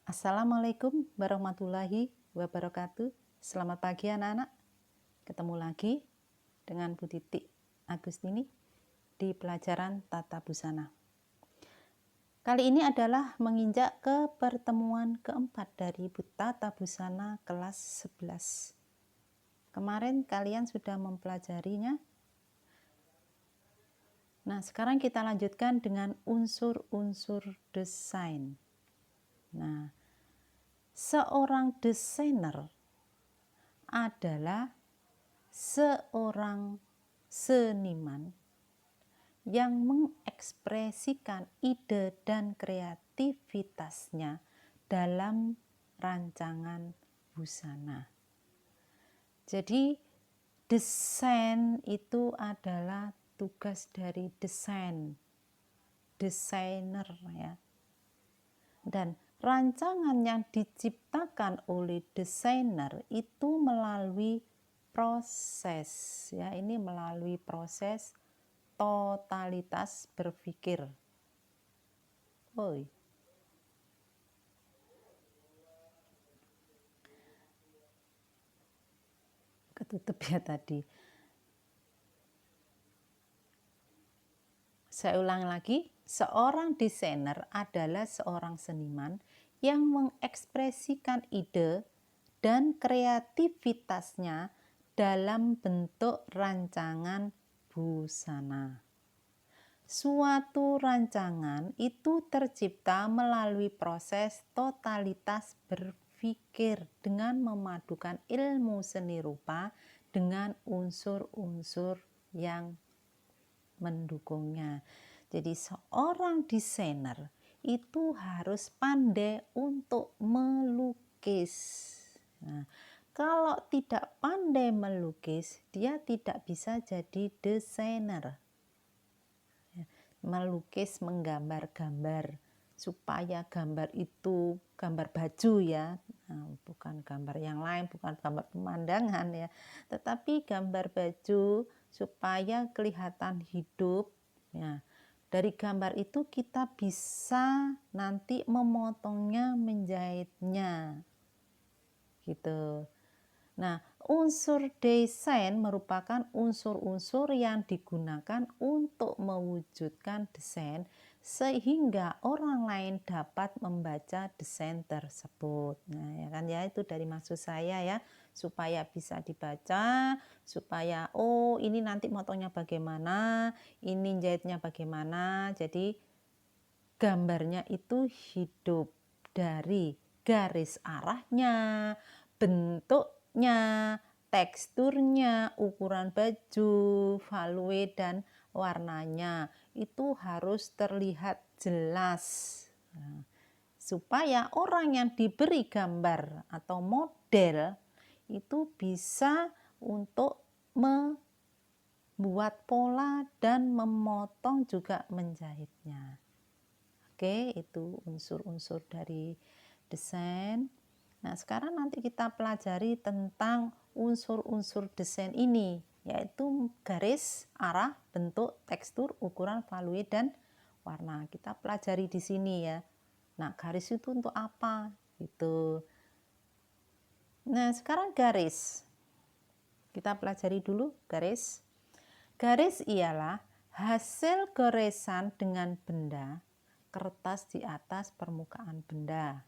Assalamualaikum warahmatullahi wabarakatuh. Selamat pagi anak-anak. Ketemu lagi dengan Bu Titik Agustini di pelajaran Tata Busana. Kali ini adalah menginjak ke pertemuan keempat dari Bu Tata Busana kelas 11. Kemarin kalian sudah mempelajarinya. Nah, sekarang kita lanjutkan dengan unsur-unsur desain. Nah, seorang desainer adalah seorang seniman yang mengekspresikan ide dan kreativitasnya dalam rancangan busana. Jadi desain itu adalah tugas dari desainer ya. Dan rancangan yang diciptakan oleh desainer itu melalui proses ya, ini melalui proses totalitas berpikir. Ketutup ya tadi. Saya ulang lagi, seorang desainer adalah seorang seniman yang mengekspresikan ide dan kreativitasnya dalam bentuk rancangan busana. Suatu rancangan itu tercipta melalui proses totalitas berpikir dengan memadukan ilmu seni rupa dengan unsur-unsur yang mendukungnya. Jadi seorang desainer itu harus pandai untuk melukis. Nah, kalau tidak pandai melukis, dia tidak bisa jadi desainer. Melukis, menggambar-gambar supaya gambar itu gambar baju ya, nah, bukan gambar yang lain, bukan gambar pemandangan ya, tetapi gambar baju supaya kelihatan hidup ya. Dari gambar itu kita bisa nanti memotongnya, menjahitnya gitu. Nah, unsur desain merupakan unsur-unsur yang digunakan untuk mewujudkan desain sehingga orang lain dapat membaca desain tersebut. Nah, ya kan ya, itu dari maksud saya ya, supaya bisa dibaca, supaya oh ini nanti motongnya bagaimana, ini jahitnya bagaimana. Jadi gambarnya itu hidup dari garis arahnya, bentuknya, teksturnya, ukuran baju, value dan warnanya itu harus terlihat jelas. Nah, supaya orang yang diberi gambar atau model itu bisa untuk membuat pola dan memotong juga menjahitnya. Oke, itu unsur-unsur dari desain. Nah, sekarang nanti kita pelajari tentang unsur-unsur desain ini, yaitu garis, arah, bentuk, tekstur, ukuran, value, dan warna. Kita pelajari di sini ya. Nah, garis itu untuk apa? Gitu. Nah, sekarang garis. Kita pelajari dulu garis. Garis ialah hasil goresan dengan benda kertas di atas permukaan benda.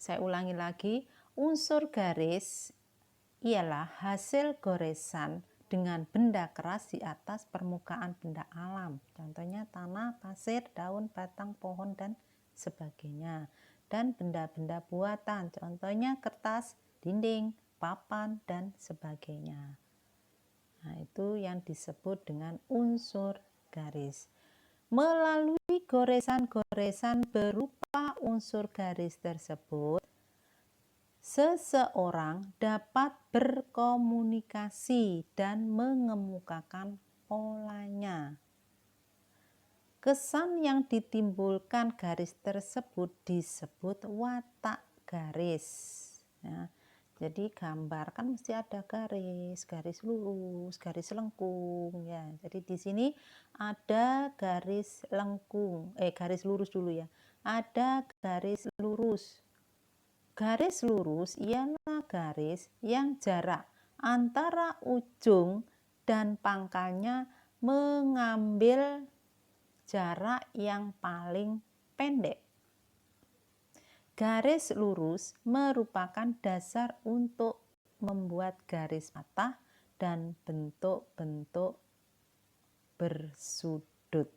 Saya ulangi lagi, unsur garis ialah hasil goresan dengan benda keras di atas permukaan benda alam. Contohnya tanah, pasir, daun, batang, pohon, dan sebagainya. Dan benda-benda buatan, contohnya kertas, dinding, papan, dan sebagainya. Nah, itu yang disebut dengan unsur garis. Melalui goresan-goresan berupa unsur garis tersebut, seseorang dapat berkomunikasi dan mengemukakan polanya. Kesan yang ditimbulkan garis tersebut disebut watak garis. Ya. Jadi gambar kan mesti ada garis, garis lurus, garis lengkung ya. Jadi di sini ada garis lengkung, garis lurus dulu ya. Ada garis lurus. Garis lurus ialah garis yang jarak antara ujung dan pangkalnya mengambil jarak yang paling pendek. Garis lurus merupakan dasar untuk membuat garis patah dan bentuk-bentuk bersudut.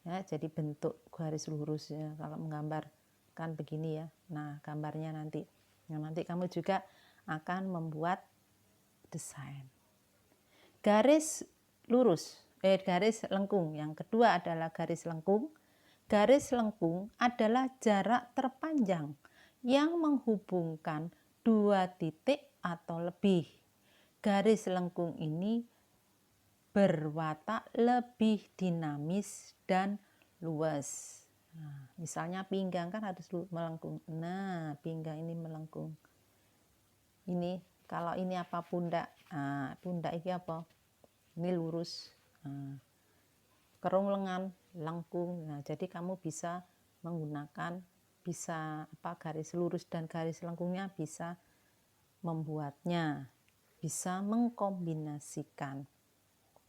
Ya, jadi bentuk garis lurus ya, kalau menggambarkan begini ya. Nah, gambarnya nanti. Nah, nanti kamu juga akan membuat desain. Garis lurus, garis lengkung. Yang kedua adalah garis lengkung. Garis lengkung adalah jarak terpanjang yang menghubungkan dua titik atau lebih. Garis lengkung ini berwatak lebih dinamis dan luas. Nah, misalnya pinggang kan harus melengkung. Nah, pinggang ini melengkung. Ini kalau ini apa pundak? Nah, pundak ini apa? Ini lurus. Nah, kerung lengan lengkung. Nah, jadi kamu bisa menggunakan garis lurus dan garis lengkungnya bisa membuatnya, bisa mengkombinasikan.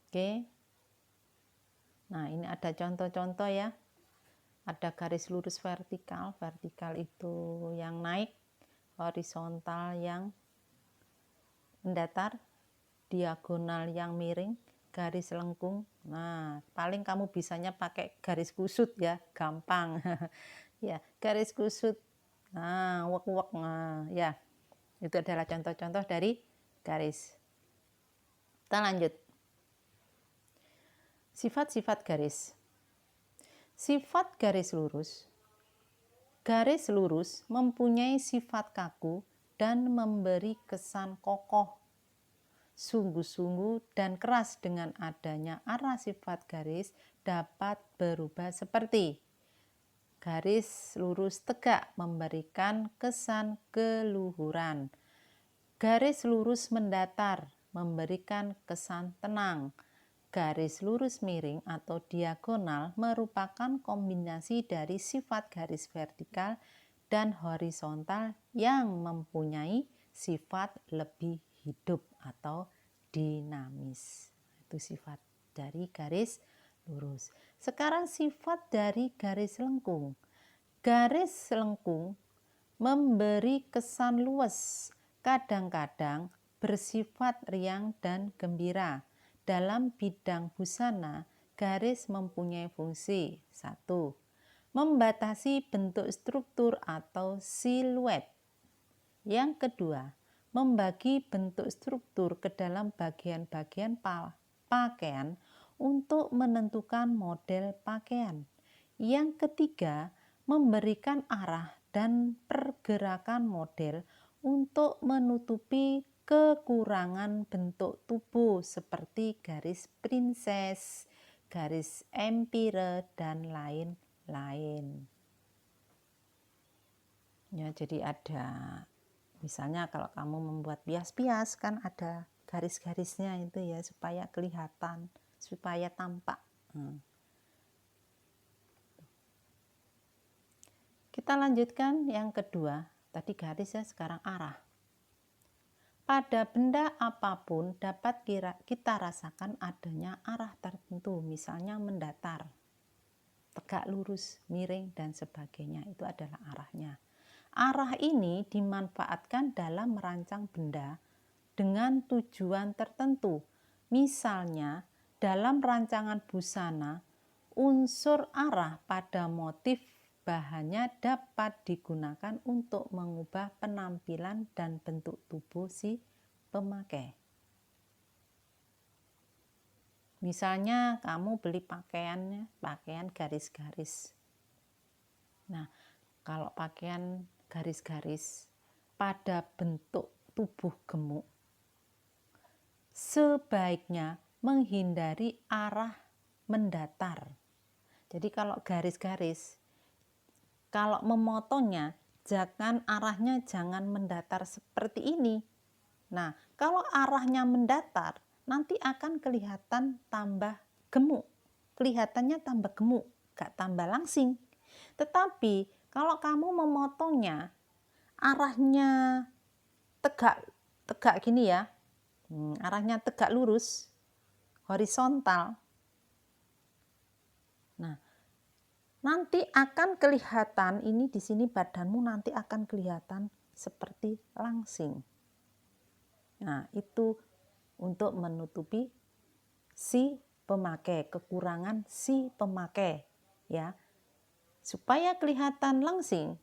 Oke. Nah, ini ada contoh-contoh ya. Ada garis lurus vertikal. Vertikal itu yang naik, horizontal yang mendatar, diagonal yang miring, garis lengkung. Nah, paling kamu bisanya pakai garis kusut ya, gampang. Ya, garis kusut. Nah, wek-wek. Nah, ya. Itu adalah contoh-contoh dari garis. Kita lanjut. Sifat-sifat garis. Sifat garis lurus. Garis lurus mempunyai sifat kaku dan memberi kesan kokoh, sungguh-sungguh dan keras. Dengan adanya arah sifat garis dapat berubah seperti garis lurus tegak memberikan kesan keluhuran, garis lurus mendatar memberikan kesan tenang, garis lurus miring atau diagonal merupakan kombinasi dari sifat garis vertikal dan horizontal yang mempunyai sifat lebih hidup atau dinamis. Itu sifat dari garis lurus. Sekarang sifat dari garis lengkung. Garis lengkung memberi kesan luas, kadang-kadang bersifat riang dan gembira. Dalam bidang busana, garis mempunyai fungsi 1. Membatasi bentuk struktur atau siluet. Yang kedua, membagi bentuk struktur ke dalam bagian-bagian pakaian untuk menentukan model pakaian. Yang ketiga, memberikan arah dan pergerakan model untuk menutupi kekurangan bentuk tubuh seperti garis princess, garis empire, dan lain-lain. Ya, jadi ada misalnya kalau kamu membuat pias-pias kan ada garis-garisnya itu ya supaya kelihatan, supaya tampak. Kita lanjutkan yang kedua, tadi garis ya, sekarang arah. Pada benda apapun dapat kita rasakan adanya arah tertentu, misalnya mendatar, tegak lurus, miring, dan sebagainya, itu adalah arahnya. Arah ini dimanfaatkan dalam merancang benda dengan tujuan tertentu. Misalnya, dalam rancangan busana, unsur arah pada motif bahannya dapat digunakan untuk mengubah penampilan dan bentuk tubuh si pemakai. Misalnya kamu beli pakaian garis-garis. Nah, kalau pakaian garis-garis pada bentuk tubuh gemuk, sebaiknya menghindari arah mendatar. Jadi kalau garis-garis, kalau memotongnya jangan mendatar seperti ini. Nah, kalau arahnya mendatar, nanti akan kelihatan tambah gemuk. Kelihatannya tambah gemuk, gak tambah langsing. Tetapi kalau kamu memotongnya arahnya tegak gini ya, arahnya tegak lurus, horizontal. Nah, nanti akan kelihatan ini di sini badanmu nanti akan kelihatan seperti langsing. Nah, itu untuk menutupi si pemakai, kekurangan si pemakai ya. Supaya kelihatan langsing,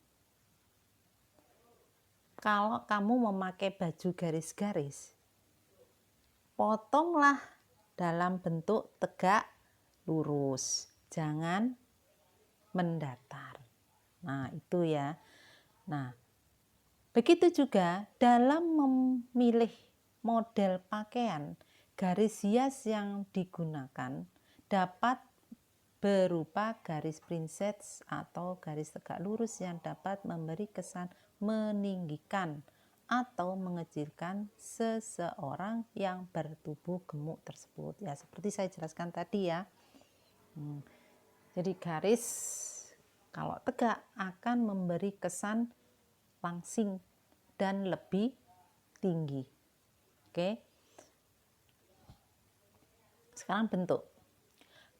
kalau kamu memakai baju garis-garis, potonglah dalam bentuk tegak lurus, jangan mendatar. Nah, itu ya. Nah, begitu juga dalam memilih model pakaian, garis hias yang digunakan dapat berupa garis princess atau garis tegak lurus yang dapat memberi kesan meninggikan atau mengecilkan seseorang yang bertubuh gemuk tersebut. Ya, seperti saya jelaskan tadi ya. Jadi garis kalau tegak akan memberi kesan langsing dan lebih tinggi. Oke. Sekarang bentuk.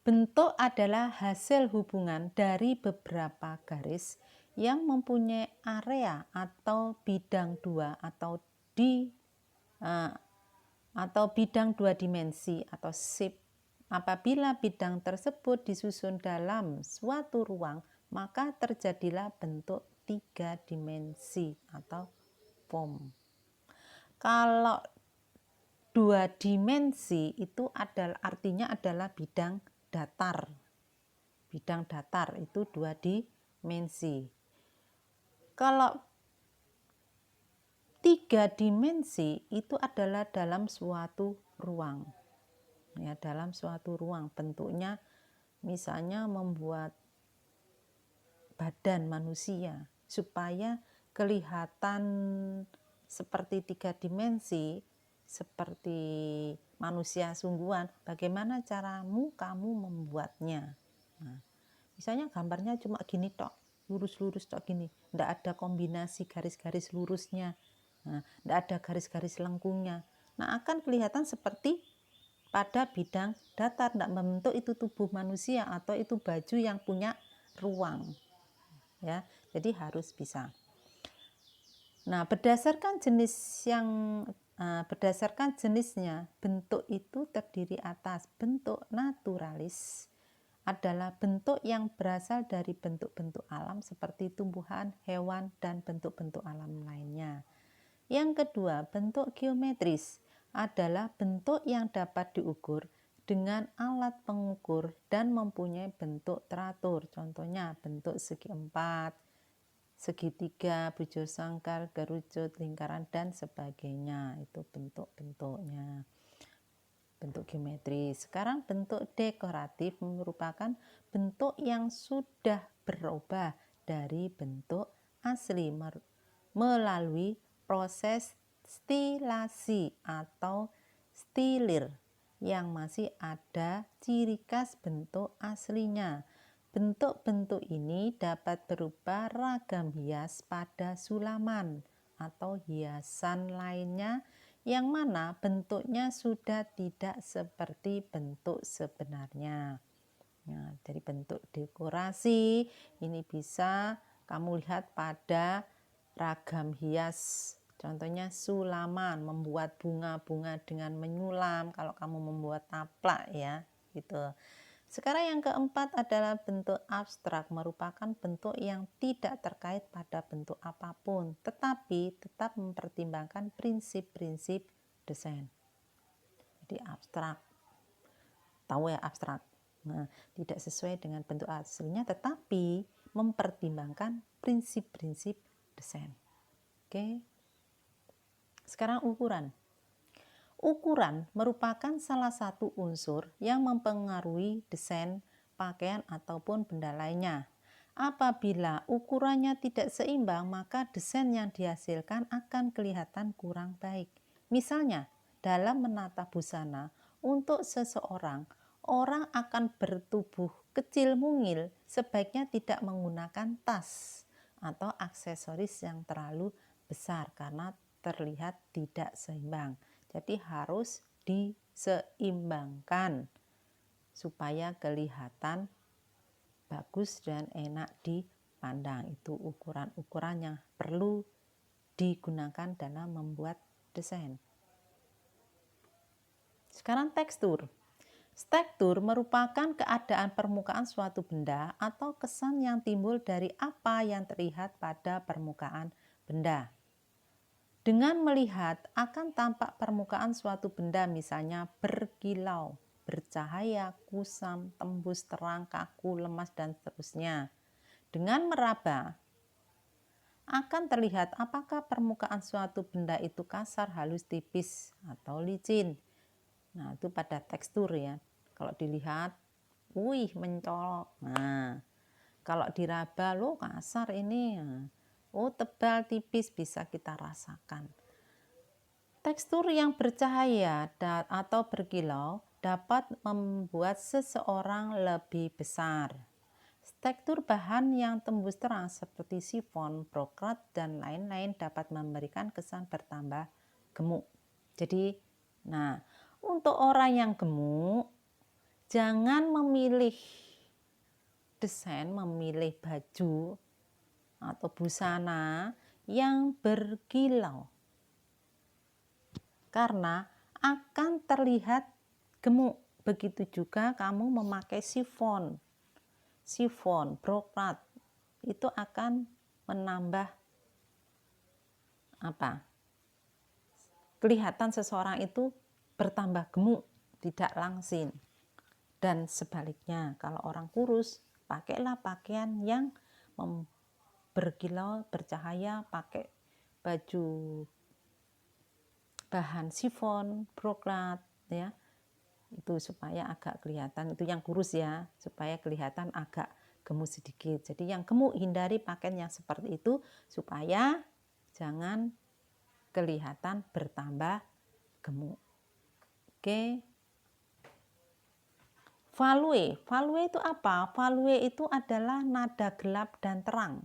Bentuk adalah hasil hubungan dari beberapa garis yang mempunyai area atau bidang dua atau bidang dua dimensi atau shape. Apabila bidang tersebut disusun dalam suatu ruang, maka terjadilah bentuk tiga dimensi atau form. Kalau dua dimensi itu artinya adalah bidang datar. Bidang datar itu dua dimensi. Kalau tiga dimensi itu adalah dalam suatu ruang. Ya, dalam suatu ruang bentuknya misalnya membuat badan manusia supaya kelihatan seperti tiga dimensi, seperti manusia sungguhan. Bagaimana caramu kamu membuatnya? Nah, misalnya gambarnya cuma gini tok, lurus-lurus tok gini, ndak ada kombinasi garis-garis lurusnya, ndak ada garis-garis lengkungnya. Nah, akan kelihatan seperti pada bidang datar, ndak membentuk itu tubuh manusia atau itu baju yang punya ruang. Ya, jadi harus bisa. Nah, berdasarkan jenisnya, bentuk itu terdiri atas bentuk naturalis adalah bentuk yang berasal dari bentuk-bentuk alam seperti tumbuhan, hewan, dan bentuk-bentuk alam lainnya. Yang kedua, bentuk geometris adalah bentuk yang dapat diukur dengan alat pengukur dan mempunyai bentuk teratur. Contohnya bentuk segi empat, segitiga, bujur sangkar, kerucut, lingkaran, dan sebagainya. Itu bentuk-bentuknya. Bentuk geometris. Sekarang bentuk dekoratif merupakan bentuk yang sudah berubah dari bentuk asli melalui proses stilasi atau stilir yang masih ada ciri khas bentuk aslinya. Bentuk-bentuk ini dapat berupa ragam hias pada sulaman atau hiasan lainnya yang mana bentuknya sudah tidak seperti bentuk sebenarnya. Nah, dari bentuk dekorasi ini bisa kamu lihat pada ragam hias. Contohnya sulaman, membuat bunga-bunga dengan menyulam. Kalau kamu membuat taplak ya, gitu. Sekarang yang keempat adalah bentuk abstrak, merupakan bentuk yang tidak terkait pada bentuk apapun, tetapi tetap mempertimbangkan prinsip-prinsip desain. Jadi abstrak, tahu ya abstrak. Nah, tidak sesuai dengan bentuk aslinya, tetapi mempertimbangkan prinsip-prinsip desain. Oke. Sekarang ukuran. Ukuran merupakan salah satu unsur yang mempengaruhi desain pakaian ataupun benda lainnya. Apabila ukurannya tidak seimbang, maka desain yang dihasilkan akan kelihatan kurang baik. Misalnya, dalam menata busana, untuk seseorang, orang akan bertubuh kecil mungil sebaiknya tidak menggunakan tas atau aksesoris yang terlalu besar karena terlihat tidak seimbang. Jadi harus diseimbangkan supaya kelihatan bagus dan enak dipandang. Itu ukuran-ukuran yang perlu digunakan dalam membuat desain. Sekarang tekstur. Tekstur merupakan keadaan permukaan suatu benda atau kesan yang timbul dari apa yang terlihat pada permukaan benda. Dengan melihat akan tampak permukaan suatu benda, misalnya berkilau, bercahaya, kusam, tembus, terang, kaku, lemas, dan seterusnya. Dengan meraba, akan terlihat apakah permukaan suatu benda itu kasar, halus, tipis, atau licin. Nah, itu pada tekstur ya. Kalau dilihat, wih mencolok. Nah, kalau diraba, lo kasar ini. Oh, tebal, tipis, bisa kita rasakan. Tekstur yang bercahaya atau berkilau dapat membuat seseorang lebih besar. Tekstur bahan yang tembus terang seperti sifon, brokrat, dan lain-lain dapat memberikan kesan bertambah gemuk. Jadi, nah, untuk orang yang gemuk, jangan memilih desain, memilih baju atau busana yang berkilau. Karena akan terlihat gemuk. Begitu juga kamu memakai sifon, brokrat, itu akan menambah apa? Kelihatan seseorang itu bertambah gemuk, tidak langsing. Dan sebaliknya, kalau orang kurus, pakailah pakaian yang berkilau, bercahaya, pakai baju bahan sifon, broklat, ya, itu supaya agak kelihatan, itu yang kurus ya, supaya kelihatan agak gemuk sedikit. Jadi yang gemuk hindari pakaian yang seperti itu supaya jangan kelihatan bertambah gemuk. Oke. Value itu apa? Value itu adalah nada gelap dan terang.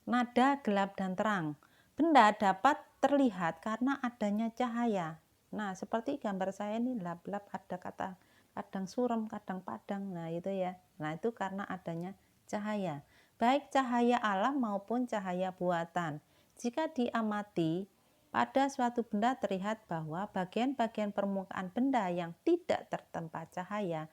Nada gelap dan terang. Benda dapat terlihat karena adanya cahaya. Nah, seperti gambar saya ini, lap-lap, ada kata kadang suram, kadang padang. Nah, itu ya. Nah, itu karena adanya cahaya. Baik cahaya alam maupun cahaya buatan. Jika diamati, pada suatu benda terlihat bahwa bagian-bagian permukaan benda yang tidak tertempa cahaya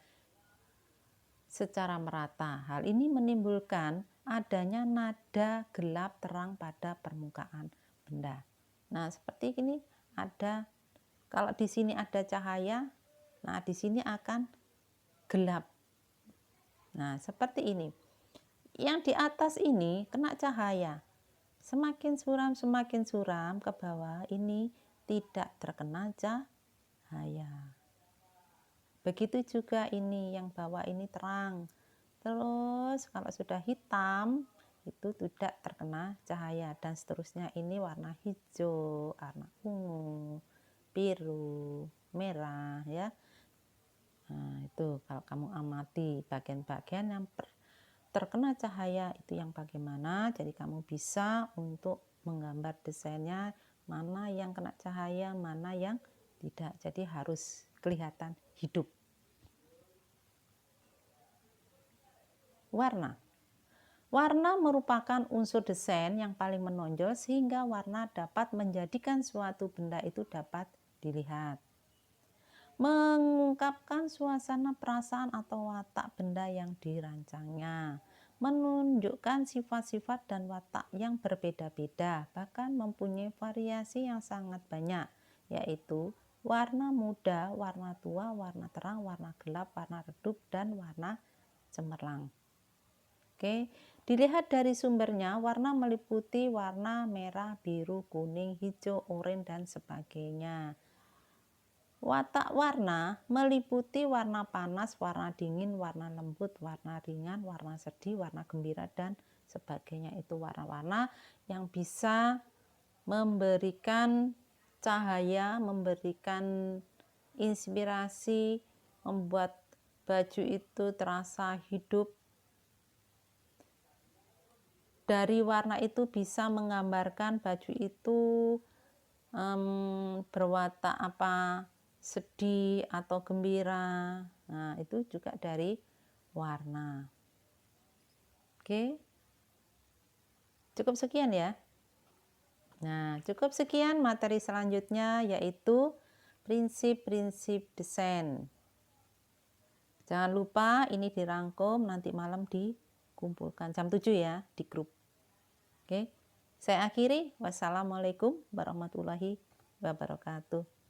secara merata. Hal ini menimbulkan adanya nada gelap terang pada permukaan benda. Nah, seperti ini ada, kalau di sini ada cahaya, nah di sini akan gelap. Nah, seperti ini. Yang di atas ini kena cahaya. Semakin suram ke bawah, ini tidak terkena cahaya. Begitu juga ini, yang bawah ini terang. Terus kalau sudah hitam, itu tidak terkena cahaya. Dan seterusnya, ini warna hijau, warna ungu, biru, merah ya. Nah, itu kalau kamu amati bagian-bagian yang terkena cahaya itu yang bagaimana. Jadi kamu bisa untuk menggambar desainnya, mana yang kena cahaya, mana yang tidak. Jadi harus kelihatan hidup. Warna merupakan unsur desain yang paling menonjol sehingga warna dapat menjadikan suatu benda itu dapat dilihat. Mengungkapkan suasana, perasaan, atau watak benda yang dirancangnya. Menunjukkan sifat-sifat dan watak yang berbeda-beda, bahkan mempunyai variasi yang sangat banyak, yaitu warna muda, warna tua, warna terang, warna gelap, warna redup, dan warna cemerlang. Oke, dilihat dari sumbernya, warna meliputi warna merah, biru, kuning, hijau, oranye, dan sebagainya. Watak warna meliputi warna panas, warna dingin, warna lembut, warna ringan, warna sedih, warna gembira, dan sebagainya. Itu warna-warna yang bisa memberikan cahaya, memberikan inspirasi, membuat baju itu terasa hidup. Dari warna itu bisa menggambarkan baju itu berwatak apa, sedih atau gembira. Nah, itu juga dari warna. Oke. Cukup sekian ya. Nah, cukup sekian materi selanjutnya yaitu prinsip-prinsip desain. Jangan lupa ini dirangkum nanti malam dikumpulkan jam 7 ya di grup. Oke. Saya akhiri. Wassalamualaikum warahmatullahi wabarakatuh.